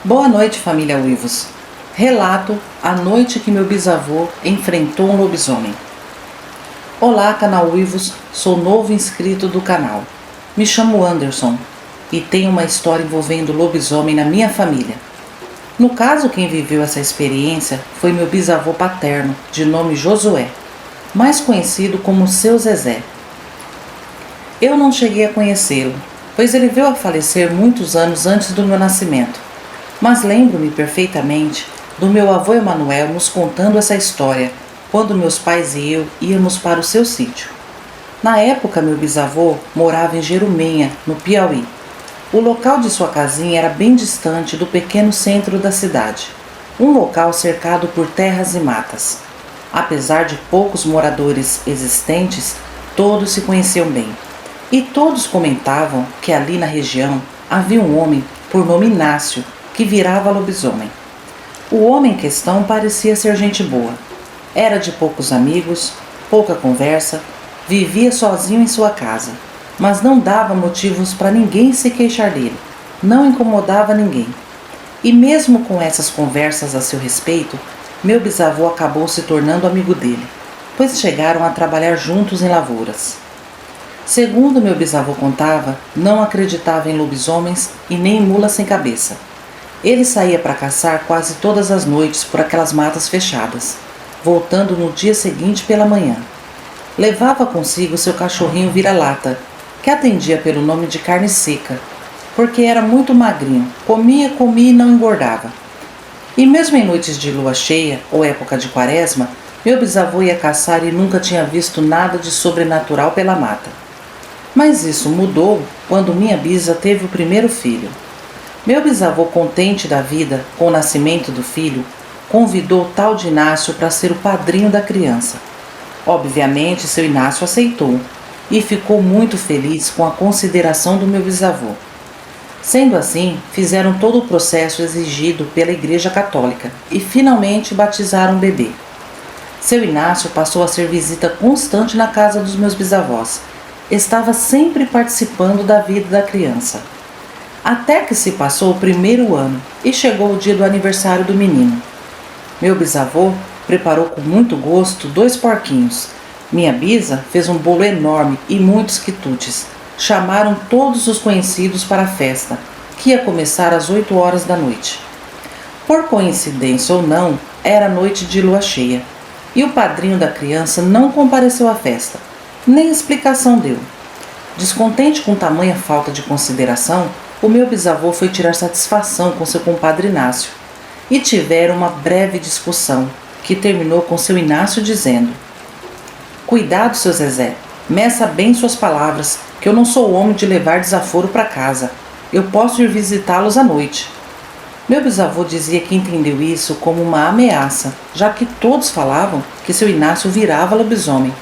Boa noite, família Uivos. Relato a noite que meu bisavô enfrentou um lobisomem. Olá, canal Uivos, sou novo inscrito do canal. Me chamo Anderson e tenho uma história envolvendo lobisomem na minha família. No caso, quem viveu essa experiência foi meu bisavô paterno, de nome Josué, mais conhecido como Seu Zezé. Eu não cheguei a conhecê-lo, pois ele veio a falecer muitos anos antes do meu nascimento. Mas lembro-me perfeitamente do meu avô Emanuel nos contando essa história, quando meus pais e eu íamos para o seu sítio. Na época, meu bisavô morava em Jerumenha, no Piauí. O local de sua casinha era bem distante do pequeno centro da cidade, um local cercado por terras e matas. Apesar de poucos moradores existentes, todos se conheciam bem. E todos comentavam que ali na região havia um homem por nome Inácio, que virava lobisomem. O homem em questão parecia ser gente boa. Era de poucos amigos, pouca conversa, vivia sozinho em sua casa, mas não dava motivos para ninguém se queixar dele, não incomodava ninguém. E mesmo com essas conversas a seu respeito, meu bisavô acabou se tornando amigo dele, pois chegaram a trabalhar juntos em lavouras. Segundo meu bisavô contava, não acreditava em lobisomens e nem em mulas sem cabeça. Ele saía para caçar quase todas as noites por aquelas matas fechadas, voltando no dia seguinte pela manhã. Levava consigo seu cachorrinho vira-lata, que atendia pelo nome de Carne Seca, porque era muito magrinho, comia e não engordava. E mesmo em noites de lua cheia ou época de quaresma, meu bisavô ia caçar e nunca tinha visto nada de sobrenatural pela mata. Mas isso mudou quando minha bisa teve o primeiro filho. Meu bisavô, contente da vida com o nascimento do filho, convidou o tal de Inácio para ser o padrinho da criança. Obviamente, seu Inácio aceitou e ficou muito feliz com a consideração do meu bisavô. Sendo assim, fizeram todo o processo exigido pela Igreja Católica e finalmente batizaram o bebê. Seu Inácio passou a ser visita constante na casa dos meus bisavós. Estava sempre participando da vida da criança. Até que se passou o primeiro ano e chegou o dia do aniversário do menino. Meu bisavô preparou com muito gosto 2 porquinhos. Minha bisa fez um bolo enorme e muitos quitutes. Chamaram todos os conhecidos para a festa, que ia começar às 8 horas da noite. Por coincidência ou não, era noite de lua cheia, e o padrinho da criança não compareceu à festa, nem explicação deu. Descontente com tamanha falta de consideração, o meu bisavô foi tirar satisfação com seu compadre Inácio, e tiveram uma breve discussão, que terminou com seu Inácio dizendo: "Cuidado, seu Zezé, meça bem suas palavras, que eu não sou homem de levar desaforo para casa. Eu posso ir visitá-los à noite." Meu bisavô dizia que entendeu isso como uma ameaça, já que todos falavam que seu Inácio virava lobisomem.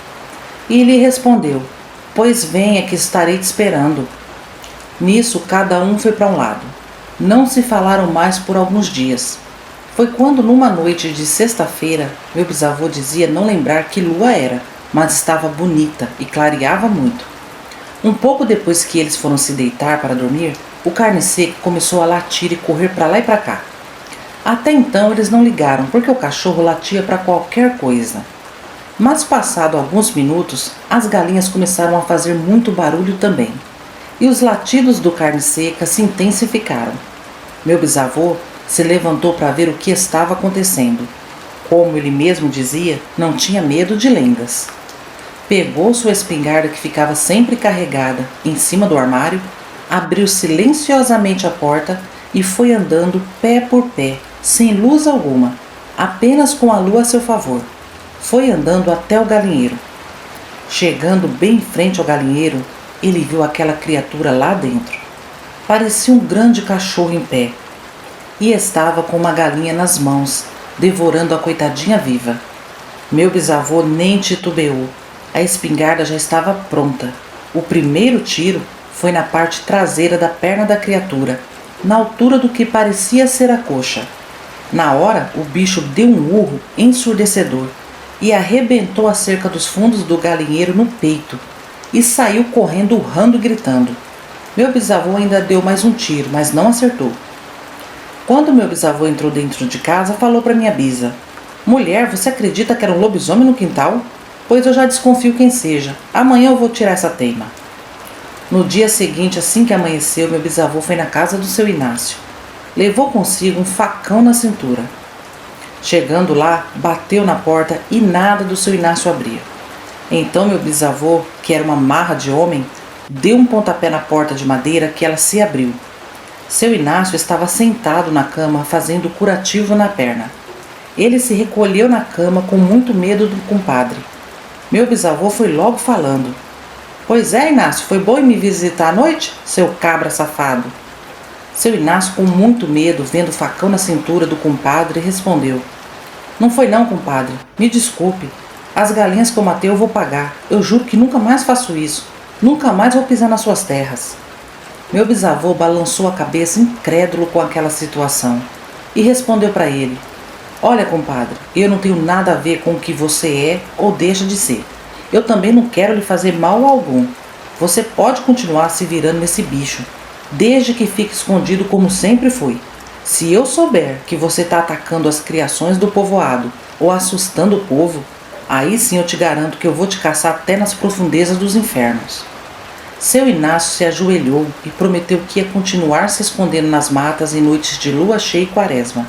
E lhe respondeu: "Pois venha que estarei te esperando." Nisso, cada um foi para um lado. Não se falaram mais por alguns dias. Foi quando, numa noite de sexta-feira, meu bisavô dizia não lembrar que lua era, mas estava bonita e clareava muito. Um pouco depois que eles foram se deitar para dormir, o Carne Seca começou a latir e correr para lá e para cá. Até então eles não ligaram, porque o cachorro latia para qualquer coisa. Mas passado alguns minutos, as galinhas começaram a fazer muito barulho também. E os latidos do Carne Seca se intensificaram. Meu bisavô se levantou para ver o que estava acontecendo. Como ele mesmo dizia, não tinha medo de lendas. Pegou sua espingarda, que ficava sempre carregada, em cima do armário, abriu silenciosamente a porta e foi andando pé por pé, sem luz alguma, apenas com a lua a seu favor. Foi andando até o galinheiro. Chegando bem em frente ao galinheiro, ele viu aquela criatura lá dentro. Parecia um grande cachorro em pé. E estava com uma galinha nas mãos, devorando a coitadinha viva. Meu bisavô nem titubeou. A espingarda já estava pronta. O primeiro tiro foi na parte traseira da perna da criatura, na altura do que parecia ser a coxa. Na hora, o bicho deu um urro ensurdecedor e arrebentou a cerca dos fundos do galinheiro no peito e saiu correndo, urrando e gritando. Meu bisavô ainda deu mais um tiro, mas não acertou. Quando meu bisavô entrou dentro de casa, falou para minha bisa: "Mulher, você acredita que era um lobisomem no quintal? Pois eu já desconfio quem seja. Amanhã eu vou tirar essa teima." No dia seguinte, assim que amanheceu, meu bisavô foi na casa do seu Inácio. Levou consigo um facão na cintura. Chegando lá, bateu na porta e nada do seu Inácio abria. Então meu bisavô, que era uma marra de homem, deu um pontapé na porta de madeira que ela se abriu. Seu Inácio estava sentado na cama fazendo curativo na perna. Ele se recolheu na cama com muito medo do compadre. Meu bisavô foi logo falando: "Pois é, Inácio, foi bom ir me visitar à noite, seu cabra safado?" Seu Inácio, com muito medo, vendo o facão na cintura do compadre, respondeu: "Não foi não, compadre. Me desculpe. As galinhas que eu matei eu vou pagar. Eu juro que nunca mais faço isso. Nunca mais vou pisar nas suas terras." Meu bisavô balançou a cabeça incrédulo com aquela situação e respondeu para ele: "Olha, compadre, eu não tenho nada a ver com o que você é ou deixa de ser. Eu também não quero lhe fazer mal algum. Você pode continuar se virando nesse bicho, desde que fique escondido como sempre foi. Se eu souber que você está atacando as criações do povoado ou assustando o povo, aí sim eu te garanto que eu vou te caçar até nas profundezas dos infernos." Seu Inácio se ajoelhou e prometeu que ia continuar se escondendo nas matas em noites de lua cheia e quaresma.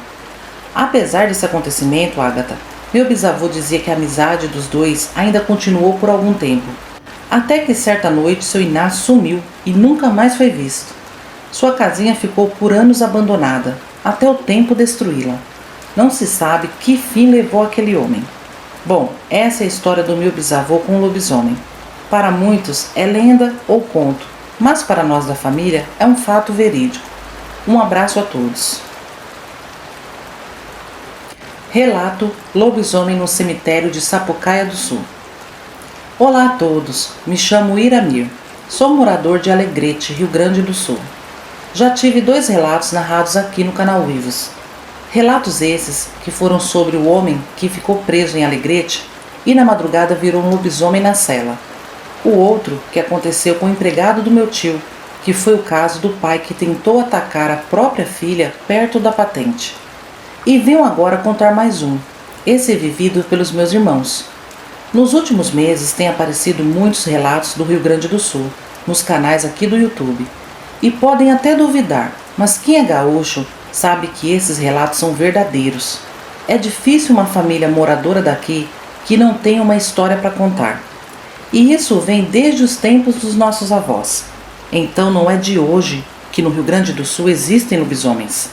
Apesar desse acontecimento, Ágata, meu bisavô dizia que a amizade dos dois ainda continuou por algum tempo, até que certa noite seu Inácio sumiu e nunca mais foi visto. Sua casinha ficou por anos abandonada, até o tempo destruí-la. Não se sabe que fim levou aquele homem. Bom, essa é a história do meu bisavô com o lobisomem. Para muitos é lenda ou conto, mas para nós da família é um fato verídico. Um abraço a todos. Relato: Lobisomem no cemitério de Sapucaia do Sul. Olá a todos, me chamo Iramir. Sou morador de Alegrete, Rio Grande do Sul. Já tive 2 relatos narrados aqui no canal Vivos. Relatos esses que foram sobre o homem que ficou preso em Alegrete e na madrugada virou um lobisomem na cela. O outro que aconteceu com o empregado do meu tio, que foi o caso do pai que tentou atacar a própria filha perto da patente. E venho agora contar mais um, esse vivido pelos meus irmãos. Nos últimos meses têm aparecido muitos relatos do Rio Grande do Sul, nos canais aqui do YouTube. E podem até duvidar, mas quem é gaúcho sabe que esses relatos são verdadeiros. É difícil uma família moradora daqui que não tenha uma história para contar. E isso vem desde os tempos dos nossos avós. Então não é de hoje que no Rio Grande do Sul existem lobisomens.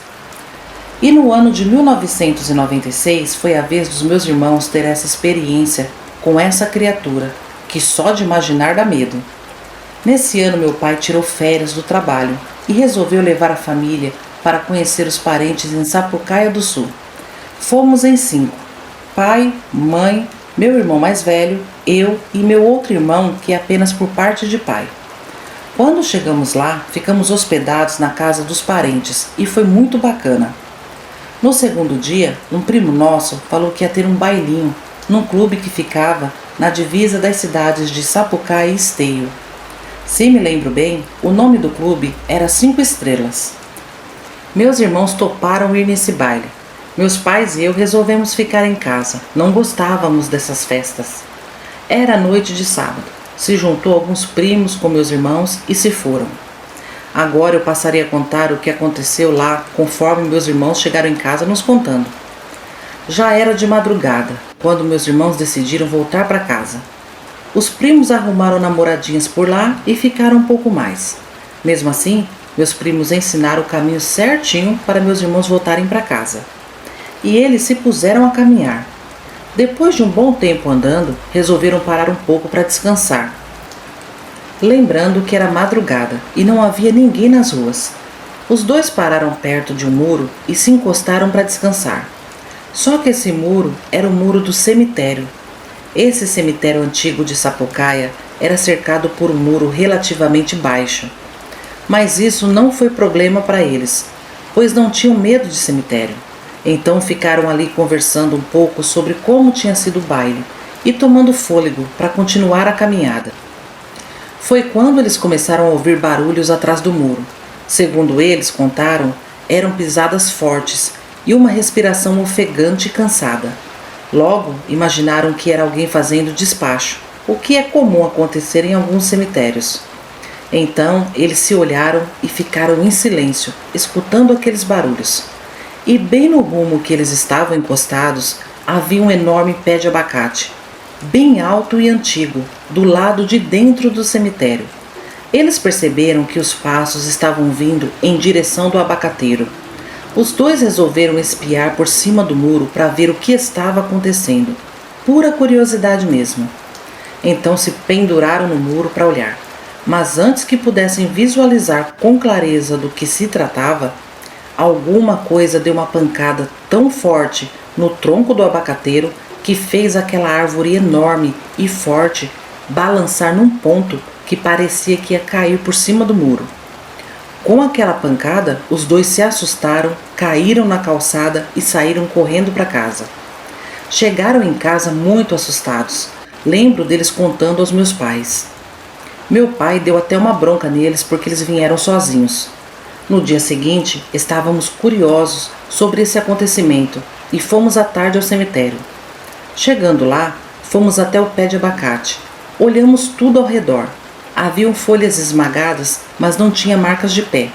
E no ano de 1996 foi a vez dos meus irmãos ter essa experiência com essa criatura, que só de imaginar dá medo. Nesse ano meu pai tirou férias do trabalho e resolveu levar a família para conhecer os parentes em Sapucaia do Sul. Fomos em 5, pai, mãe, meu irmão mais velho, eu e meu outro irmão que é apenas por parte de pai. Quando chegamos lá, ficamos hospedados na casa dos parentes e foi muito bacana. No segundo dia, um primo nosso falou que ia ter um bailinho num clube que ficava na divisa das cidades de Sapucaia e Esteio. Se me lembro bem, o nome do clube era 5 Estrelas. Meus irmãos toparam ir nesse baile. Meus pais e eu resolvemos ficar em casa, não gostávamos dessas festas. Era noite de sábado, se juntou alguns primos com meus irmãos e se foram. Agora eu passarei a contar o que aconteceu lá conforme meus irmãos chegaram em casa nos contando. Já era de madrugada, quando meus irmãos decidiram voltar para casa. Os primos arrumaram namoradinhas por lá e ficaram um pouco mais. Mesmo assim, meus primos ensinaram o caminho certinho para meus irmãos voltarem para casa. E eles se puseram a caminhar. Depois de um bom tempo andando, resolveram parar um pouco para descansar. Lembrando que era madrugada e não havia ninguém nas ruas. Os dois pararam perto de um muro e se encostaram para descansar. Só que esse muro era o muro do cemitério. Esse cemitério antigo de Sapucaia era cercado por um muro relativamente baixo. Mas isso não foi problema para eles, pois não tinham medo de cemitério. Então ficaram ali conversando um pouco sobre como tinha sido o baile e tomando fôlego para continuar a caminhada. Foi quando eles começaram a ouvir barulhos atrás do muro. Segundo eles contaram, eram pisadas fortes e uma respiração ofegante e cansada. Logo, imaginaram que era alguém fazendo despacho, o que é comum acontecer em alguns cemitérios. Então, eles se olharam e ficaram em silêncio, escutando aqueles barulhos. E bem no rumo que eles estavam encostados, havia um enorme pé de abacate, bem alto e antigo, do lado de dentro do cemitério. Eles perceberam que os passos estavam vindo em direção do abacateiro. Os dois resolveram espiar por cima do muro para ver o que estava acontecendo. Pura curiosidade mesmo. Então se penduraram no muro para olhar. Mas antes que pudessem visualizar com clareza do que se tratava, alguma coisa deu uma pancada tão forte no tronco do abacateiro que fez aquela árvore enorme e forte balançar num ponto que parecia que ia cair por cima do muro. Com aquela pancada, os dois se assustaram, caíram na calçada e saíram correndo para casa. Chegaram em casa muito assustados. Lembro deles contando aos meus pais. Meu pai deu até uma bronca neles porque eles vieram sozinhos. No dia seguinte, estávamos curiosos sobre esse acontecimento e fomos à tarde ao cemitério. Chegando lá, fomos até o pé de abacate. Olhamos tudo ao redor. Haviam folhas esmagadas, mas não tinha marcas de pé.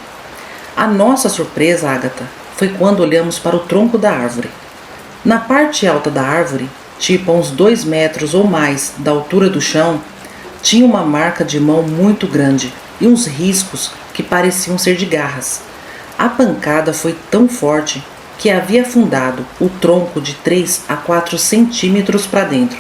A nossa surpresa, Ágata, foi quando olhamos para o tronco da árvore. Na parte alta da árvore, tipo a uns 2 metros ou mais da altura do chão, tinha uma marca de mão muito grande e uns riscos que pareciam ser de garras. A pancada foi tão forte que havia afundado o tronco de 3 a 4 centímetros para dentro.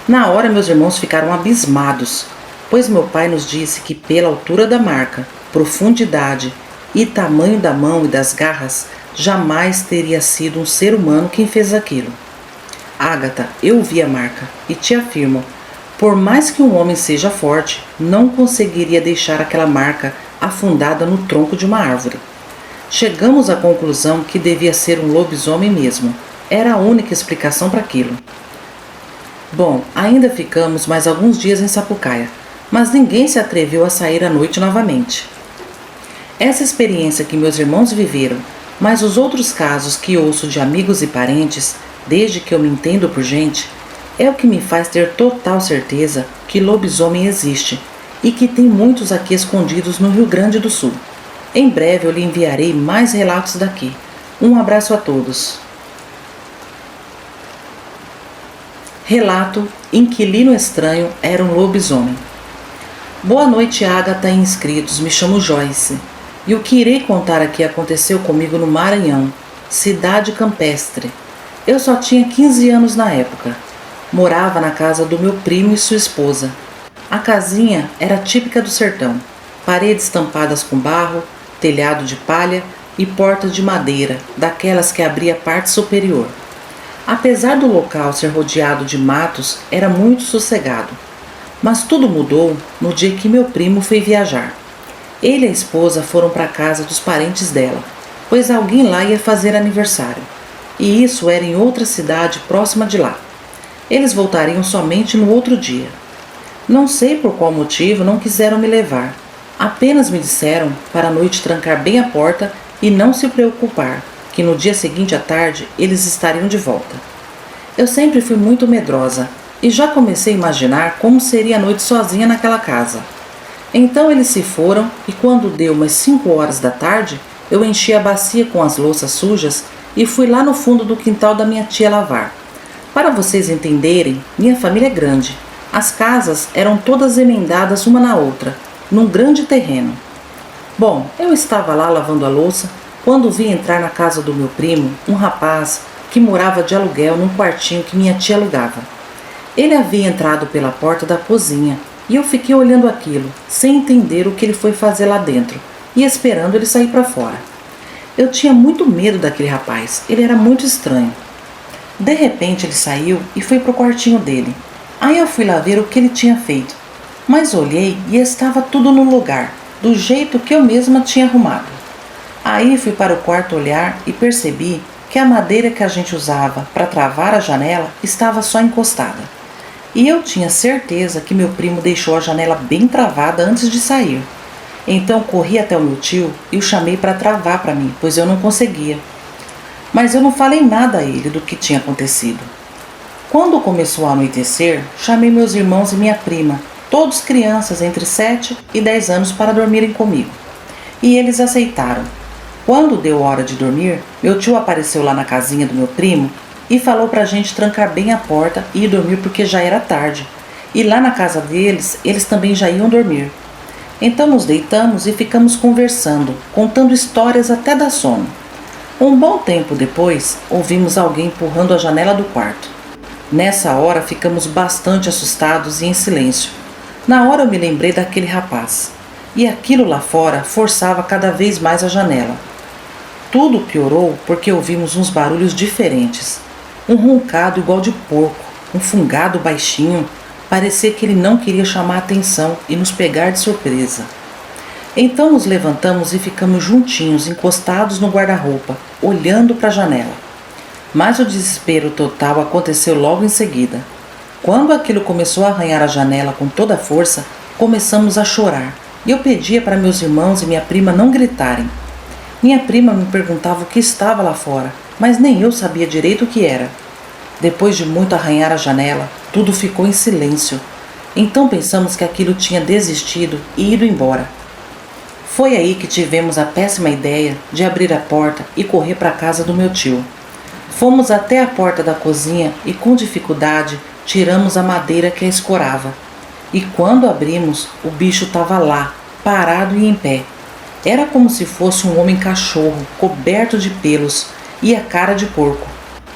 Na hora, meus irmãos ficaram abismados, pois meu pai nos disse que pela altura da marca, profundidade e tamanho da mão e das garras, jamais teria sido um ser humano quem fez aquilo. Ágata, eu vi a marca e te afirmo, por mais que um homem seja forte, não conseguiria deixar aquela marca afundada no tronco de uma árvore. Chegamos à conclusão que devia ser um lobisomem mesmo. Era a única explicação para aquilo. Bom, ainda ficamos mais alguns dias em Sapucaia, mas ninguém se atreveu a sair à noite novamente. Essa experiência que meus irmãos viveram, mas os outros casos que ouço de amigos e parentes, desde que eu me entendo por gente, é o que me faz ter total certeza que lobisomem existe e que tem muitos aqui escondidos no Rio Grande do Sul. Em breve eu lhe enviarei mais relatos daqui. Um abraço a todos. Relato: Inquilino estranho era um lobisomem. Boa noite, Ágata e inscritos. Me chamo Joyce. E o que irei contar aqui aconteceu comigo no Maranhão, cidade campestre. Eu só tinha 15 anos na época. Morava na casa do meu primo e sua esposa. A casinha era típica do sertão. Paredes tampadas com barro, telhado de palha e porta de madeira, daquelas que abria a parte superior. Apesar do local ser rodeado de matos, era muito sossegado. Mas tudo mudou no dia que meu primo foi viajar. Ele e a esposa foram para a casa dos parentes dela, pois alguém lá ia fazer aniversário. E isso era em outra cidade próxima de lá. Eles voltariam somente no outro dia. Não sei por qual motivo não quiseram me levar. Apenas me disseram para a noite trancar bem a porta e não se preocupar, que no dia seguinte à tarde eles estariam de volta. Eu sempre fui muito medrosa e já comecei a imaginar como seria a noite sozinha naquela casa. Então eles se foram e quando deu umas 5 horas da tarde, eu enchi a bacia com as louças sujas e fui lá no fundo do quintal da minha tia lavar. Para vocês entenderem, minha família é grande. As casas eram todas emendadas uma na outra, num grande terreno. Bom, eu estava lá lavando a louça quando vi entrar na casa do meu primo um rapaz que morava de aluguel num quartinho que minha tia alugava. Ele havia entrado pela porta da cozinha e eu fiquei olhando aquilo, sem entender o que ele foi fazer lá dentro e esperando ele sair para fora. Eu tinha muito medo daquele rapaz, ele era muito estranho. De repente ele saiu e foi para o quartinho dele. Aí eu fui lá ver o que ele tinha feito, mas olhei e estava tudo no lugar, do jeito que eu mesma tinha arrumado. Aí fui para o quarto olhar e percebi que a madeira que a gente usava para travar a janela estava só encostada. E eu tinha certeza que meu primo deixou a janela bem travada antes de sair. Então corri até o meu tio e o chamei para travar para mim, pois eu não conseguia. Mas eu não falei nada a ele do que tinha acontecido. Quando começou a anoitecer, chamei meus irmãos e minha prima, todos crianças entre 7 e 10 anos, para dormirem comigo. E eles aceitaram. Quando deu hora de dormir, meu tio apareceu lá na casinha do meu primo e falou para a gente trancar bem a porta e ir dormir porque já era tarde. E lá na casa deles, eles também já iam dormir. Então nos deitamos e ficamos conversando, contando histórias até dar sono. Um bom tempo depois, ouvimos alguém empurrando a janela do quarto. Nessa hora ficamos bastante assustados e em silêncio. Na hora eu me lembrei daquele rapaz. E aquilo lá fora forçava cada vez mais a janela. Tudo piorou porque ouvimos uns barulhos diferentes. Um roncado igual de porco, um fungado baixinho. Parecia que ele não queria chamar a atenção e nos pegar de surpresa. Então nos levantamos e ficamos juntinhos, encostados no guarda-roupa, olhando para a janela. Mas o desespero total aconteceu logo em seguida. Quando aquilo começou a arranhar a janela com toda a força, começamos a chorar. E eu pedia para meus irmãos e minha prima não gritarem. Minha prima me perguntava o que estava lá fora, mas nem eu sabia direito o que era. Depois de muito arranhar a janela, tudo ficou em silêncio. Então pensamos que aquilo tinha desistido e ido embora. Foi aí que tivemos a péssima ideia de abrir a porta e correr para a casa do meu tio. Fomos até a porta da cozinha e com dificuldade tiramos a madeira que a escorava. E quando abrimos, o bicho estava lá, parado e em pé. Era como se fosse um homem-cachorro, coberto de pelos, e a cara de porco.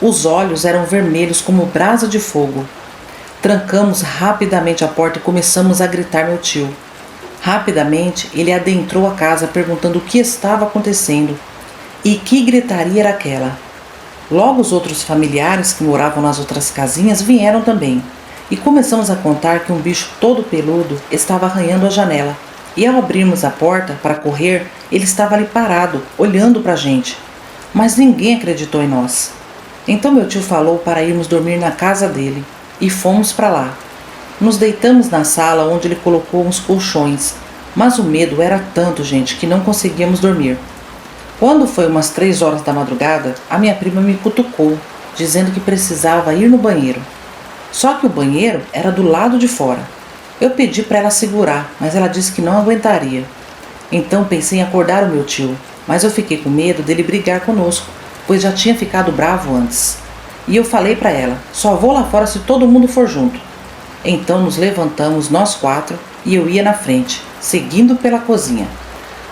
Os olhos eram vermelhos como brasa de fogo. Trancamos rapidamente a porta e começamos a gritar meu tio. Rapidamente, ele adentrou a casa perguntando o que estava acontecendo e que gritaria era aquela. Logo os outros familiares que moravam nas outras casinhas vieram também. E começamos a contar que um bicho todo peludo estava arranhando a janela. E ao abrirmos a porta para correr, ele estava ali parado, olhando para a gente. Mas ninguém acreditou em nós. Então meu tio falou para irmos dormir na casa dele. E fomos para lá. Nos deitamos na sala onde ele colocou uns colchões. Mas o medo era tanto, gente, que não conseguíamos dormir. Quando foi umas 3 horas da madrugada, a minha prima me cutucou, dizendo que precisava ir no banheiro. Só que o banheiro era do lado de fora. Eu pedi para ela segurar, mas ela disse que não aguentaria. Então pensei em acordar o meu tio, mas eu fiquei com medo dele brigar conosco, pois já tinha ficado bravo antes. E eu falei para ela, só vou lá fora se todo mundo for junto. Então nos levantamos nós 4 e eu ia na frente, seguindo pela cozinha.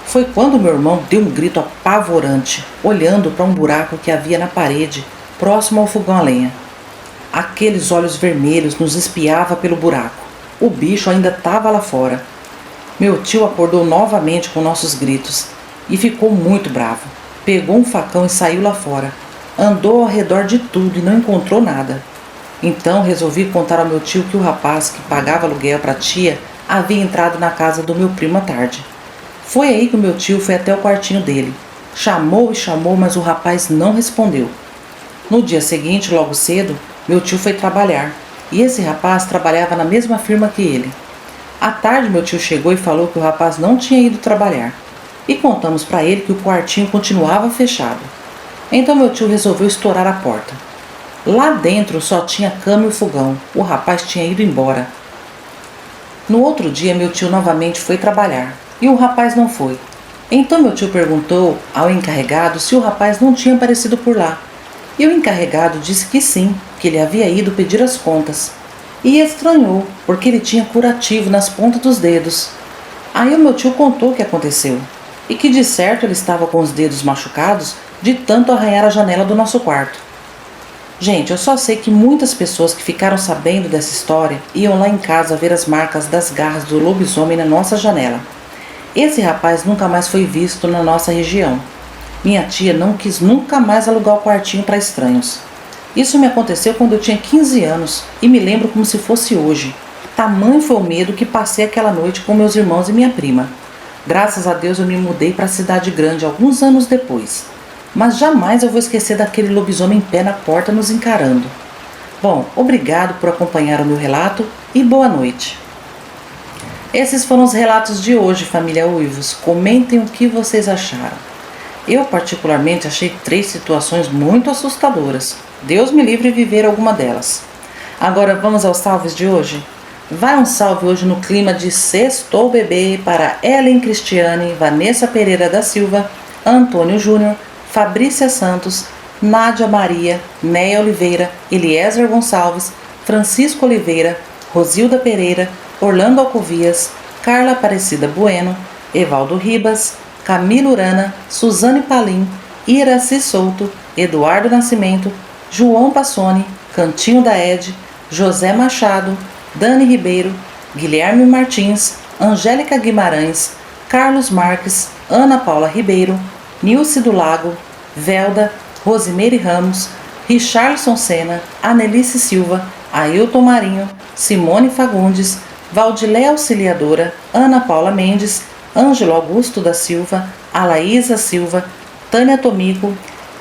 Foi quando meu irmão deu um grito apavorante, olhando para um buraco que havia na parede, próximo ao fogão a lenha. Aqueles olhos vermelhos nos espiavam pelo buraco. O bicho ainda estava lá fora. Meu tio acordou novamente com nossos gritos e ficou muito bravo. Pegou um facão e saiu lá fora. Andou ao redor de tudo e não encontrou nada. Então resolvi contar ao meu tio que o rapaz que pagava aluguel para a tia havia entrado na casa do meu primo à tarde. Foi aí que o meu tio foi até o quartinho dele. Chamou e chamou, mas o rapaz não respondeu. No dia seguinte, logo cedo, meu tio foi trabalhar. E esse rapaz trabalhava na mesma firma que ele. À tarde, meu tio chegou e falou que o rapaz não tinha ido trabalhar. E contamos para ele que o quartinho continuava fechado. Então meu tio resolveu estourar a porta. Lá dentro só tinha cama e o fogão. O rapaz tinha ido embora. No outro dia, meu tio novamente foi trabalhar. E o rapaz não foi. Então meu tio perguntou ao encarregado se o rapaz não tinha aparecido por lá. E o encarregado disse que sim, que ele havia ido pedir as contas. E estranhou, porque ele tinha curativo nas pontas dos dedos. Aí o meu tio contou o que aconteceu. E que de certo ele estava com os dedos machucados de tanto arranhar a janela do nosso quarto. Gente, eu só sei que muitas pessoas que ficaram sabendo dessa história iam lá em casa ver as marcas das garras do lobisomem na nossa janela. Esse rapaz nunca mais foi visto na nossa região. Minha tia não quis nunca mais alugar o quartinho para estranhos. Isso me aconteceu quando eu tinha 15 anos e me lembro como se fosse hoje. Tamanho foi o medo que passei aquela noite com meus irmãos e minha prima. Graças a Deus eu me mudei para a cidade grande alguns anos depois. Mas jamais eu vou esquecer daquele lobisomem em pé na porta nos encarando. Bom, obrigado por acompanhar o meu relato e boa noite. Esses foram os relatos de hoje, família Uivos. Comentem o que vocês acharam. Eu particularmente achei 3 situações muito assustadoras. Deus me livre de viver alguma delas. Agora vamos aos salves de hoje? Vai um salve hoje no clima de Sextou Bebê para Ellen Cristiane, Vanessa Pereira da Silva, Antônio Júnior, Fabrícia Santos, Nádia Maria, Néia Oliveira, Eliezer Gonçalves, Francisco Oliveira, Rosilda Pereira, Orlando Alcovias, Carla Aparecida Bueno, Evaldo Ribas, Camila Urana, Suzane Palim, Iraci Souto, Eduardo Nascimento, João Passoni, Cantinho da Ed, José Machado, Dani Ribeiro, Guilherme Martins, Angélica Guimarães, Carlos Marques, Ana Paula Ribeiro, Nilce do Lago, Velda, Rosimeire Ramos, Richarlison Sena, Anelice Silva, Ailton Marinho, Simone Fagundes, Valdilé Auxiliadora, Ana Paula Mendes, Ângelo Augusto da Silva, Alaísa Silva, Tânia Tomico,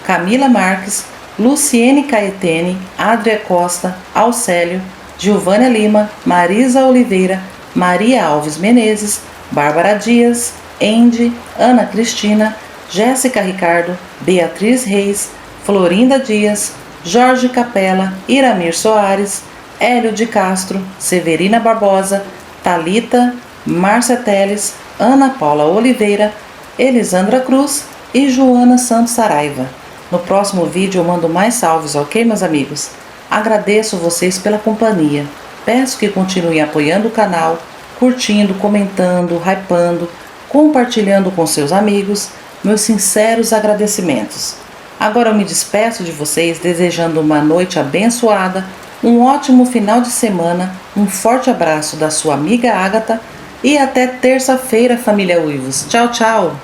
Camila Marques, Luciene Caetene, Adria Costa, Alcélio, Gilvânia Lima, Marisa Oliveira, Maria Alves Menezes, Bárbara Dias, Andy, Ana Cristina, Jéssica Ricardo, Beatriz Reis, Florinda Dias, Jorge Capella, Iramir Soares, Hélio de Castro, Severina Barbosa, Talita, Márcia Teles, Ana Paula Oliveira, Elisandra Cruz e Joana Santos Saraiva. No próximo vídeo eu mando mais salves, ok, meus amigos? Agradeço vocês pela companhia. Peço que continuem apoiando o canal, curtindo, comentando, hypando, compartilhando com seus amigos. Meus sinceros agradecimentos. Agora eu me despeço de vocês desejando uma noite abençoada, um ótimo final de semana, um forte abraço da sua amiga Ágata e até terça-feira, família Uivos. Tchau, tchau!